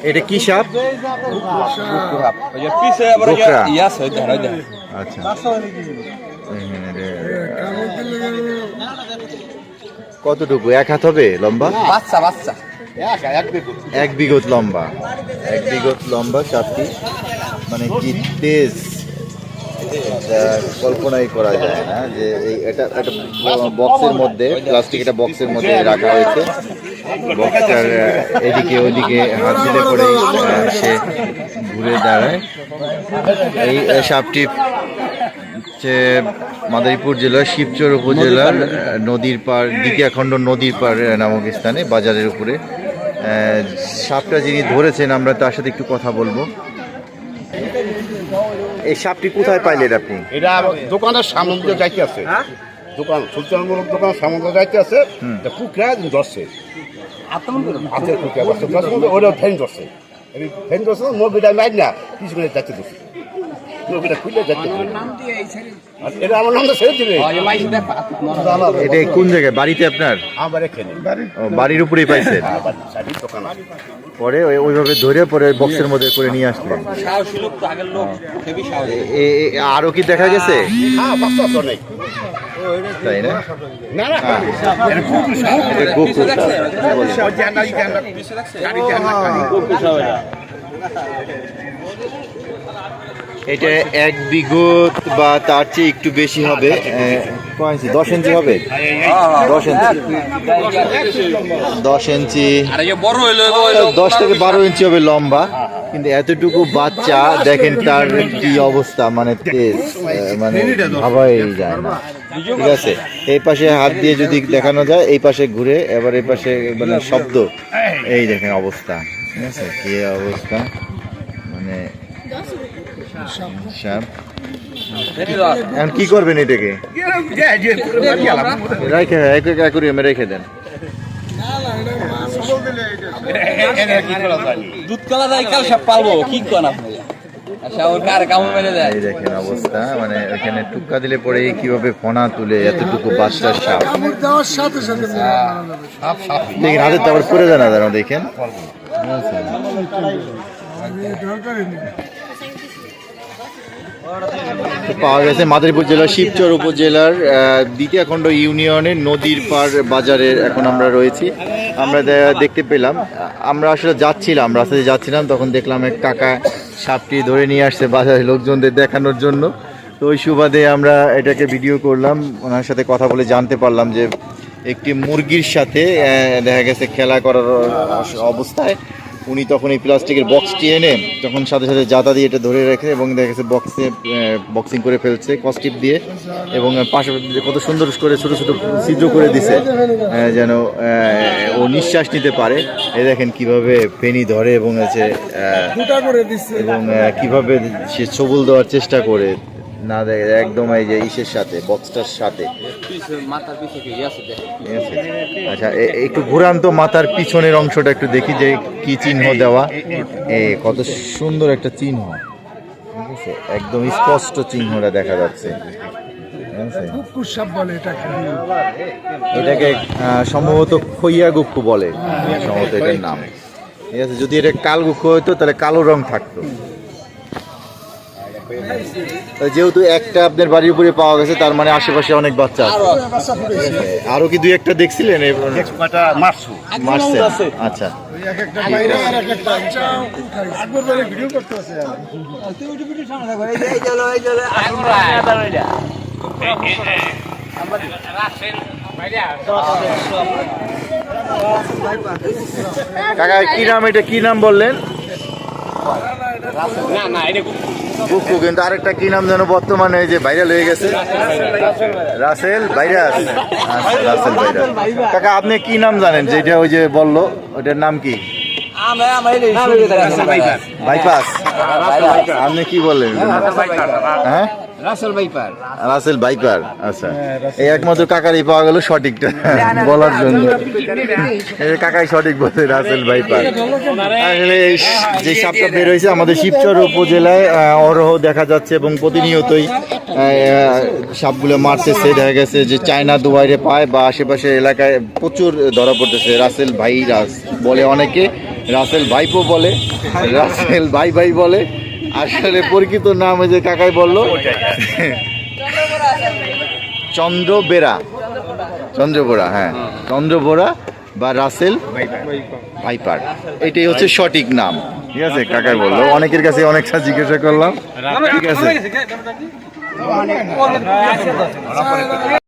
এটা কি সাপ? আচ্ছা, কতটুকু? এক হাত হবে লম্বা? বাচ্চা বাচ্চা এক বিঘত লম্বা, এক বিঘত লম্বা সাপটি। মানে কি তেজ, কল্পনাই করা যায় না যে এটা একটা বক্সের মধ্যে, প্লাস্টিক একটা বক্সের মধ্যে রাখা হয়েছে। বক্সটার এদিকে ওদিকে হাত দিলে পরে সে ঘুরে দাঁড়ায়। এই সাপটি মাদারীপুর জেলার শিবচর উপজেলার নদীর পাড়, দ্বিতীয়াখণ্ড নদীর পাড় নামক স্থানে বাজারের উপরে। সাপটা যিনি ধরেছেন আমরা তার সাথে একটু কথা বলবো। এই সাপটি কোথায় পাইলেন আপনি? এটা দোকানের সামনে দিয়ে যাইতে আছে, দোকান সুলতানমূলক দোকানের সামনে দিয়ে যাইতে আছে। কুকরা ধরছে, হাতের কুকরা ওটা ফেন ধরছে, ফেন ধরছে নদীটা লাইন না কিছু করে যাচ্ছে ধরছে, নদীটা খুলে যাচ্ছে। এটা আমার নাম ছেড়ে দিবে। এটা কোন জায়গায়? বাড়িতে আপনার? আমার এখানে বাড়ির উপরেই পাইছেন? পরে ওইভাবে ধরে পরে বক্সের মধ্যে করে নিয়ে আসলেন। আরো কি দেখা গেছে? তাই না? এটা এক বিঘত বা তার চেয়ে একটু বেশি হবে। 10 ইঞ্চি হবে, 10 ইঞ্চি, 10 ইঞ্চি, 10 থেকে 12 ইঞ্চি হবে লম্বা। কিন্তু এতটুকু বাচ্চা দেখেন তার কি অবস্থা, মানে তেজ, মানে ভাবাই যায় না। ঠিক আছে, এই পাশে হাত দিয়ে যদি দেখানো যায়, এই পাশে ঘুরে, এবার এই পাশে মানে শব্দ, এই দেখেন অবস্থা। ঠিক আছে, কি অবস্থা, মানে এখন কি করবেন এটাকে? রেখে দেন। এই দেখেন অবস্থা, মানে এখানে টুক্কা দিলে পরে কিভাবে ফোনা তুলে এতটুকু বাচ্চার সাপ। দেখেন হাতের তারপর পরে যায় না, যেন দেখেন। পাওয়া গেছে মাদারীপুর জেলার শিবচর উপজেলার দ্বিতীয়াখণ্ড ইউনিয়নের নদীর পাড় বাজারের এখন আমরা রয়েছি। আমরা দেখতে পেলাম, আমরা আসলে যাচ্ছিলাম, রাস্তায় যাচ্ছিলাম, তখন দেখলাম এক কাকা সাপটি ধরে নিয়ে আসছে বাজারে লোকজনদের দেখানোর জন্য। তো ওই সুবাদে আমরা এটাকে ভিডিও করলাম, ওনার সাথে কথা বলে জানতে পারলাম যে একটি মুরগির সাথে দেখা গেছে খেলা করার অবস্থায় উনি তখন এই প্লাস্টিকের বক্সটি এনে তখন সাথে সাথে জাতা দিয়ে এটা ধরে রেখে এবং দেখা গেছে বক্সিং করে ফেলছে কস্টিপ দিয়ে, এবং পাশে কত সুন্দর করে ছোট ছোট ছিদ্র করে দিছে যেন ও নিঃশ্বাস নিতে পারে। এই দেখেন কিভাবে ফেনি ধরে এবং এবং কিভাবে সে ছবল দেওয়ার চেষ্টা করে, না দেখে একদম এই যে ইসের সাথে, বক্সটার সাথে। আচ্ছা, একটু ঘুরান তো মাথার পিছনের অংশটা একটু দেখি যে কি চিহ্ন দেওয়া। কত সুন্দর একটা চিহ্ন, ঠিক আছে, একদম স্পষ্ট চিহ্নটা দেখা যাচ্ছে। এটাকে সম্ভবত খইয়া গুক্কু বলে, সম্ভবত এটার নাম। ঠিক আছে, যদি এটা কাল গুক্কু হতো তাহলে কালো রং থাকতো। যেহেতু একটা আপনার বাড়ির উপরে পাওয়া গেছে, তার মানে আশেপাশে অনেক বাচ্চা আছে। আরো কি দুই একটা দেখছিলেন? আচ্ছা, কাকা কি নাম? এটা কি নাম বললেন? গুক্কু, কিন্তু আরেকটা কি নাম যেন বর্তমানে যে ভাইরাল হয়ে গেছে, রাসেল ভাইরাস। রাসেল ভাইরাস। কাকা আপনি কি নাম জানেন যেটা ওই যে বললো, ওটার নাম কি? বাইপাস আপনি কি বললেন হ্যাঁ রাসেল বাইপার আচ্ছা এই একমাত্র কাকারই পাওয়া গেল সঠিকটা বলার জন্য এই কাকাই সঠিক বলছে রাসেল বাইপার আসলে যে সাপটা বের হয়েছে আমাদের শিবচর উপজেলায় অরহ দেখা যাচ্ছে এবং প্রতিনিয়তই সাপগুলো মারতেছে দেখা গেছে যে চায়না দুবাইরে পায় বা আশেপাশের এলাকায় প্রচুর ধরা পড়তেছে রাসেল ভাইরাস বলে অনেকে রাসেল ভাইপো বলে রাসেল ভাই ভাই বলে আসলে পরিচিত নাম যে কাকাই বললো চন্দ্রবোরা হ্যাঁ চন্দ্রবোরা বা রাসেল ভাইপার এটাই হচ্ছে সঠিক নাম ঠিক আছে কাকাই বললো অনেকের কাছে অনেকটা জিজ্ঞাসা করলাম ঠিক আছে